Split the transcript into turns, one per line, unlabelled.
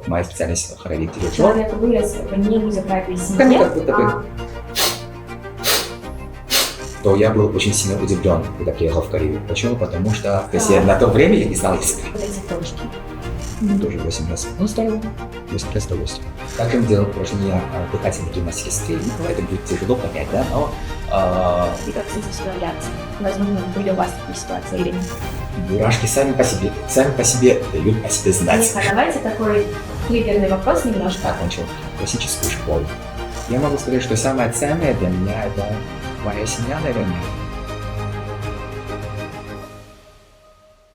моя специальность хоровик дирижер.
Человек вырос в немузыкальной
Как
семье,
будто бы. То я был очень сильно удивлен, когда приехал в Корею. Почему? Потому что то есть, на то время я не знал языка.
вот эти точки.
Тоже 8 раз. Ну, здорово. 8 раз до 8. Также мы делаем упражнения дыхательной гимнастики. Ну, это будет тяжело понять, да, но
И как с этим справляться? Возможно, были у вас такие ситуации или нет?
мурашки сами по себе дают о себе знать.
А давайте такой триггерный вопрос немножко.
Окончил классическую школу. Я могу сказать, что самое ценное для меня это моя семья, наверное.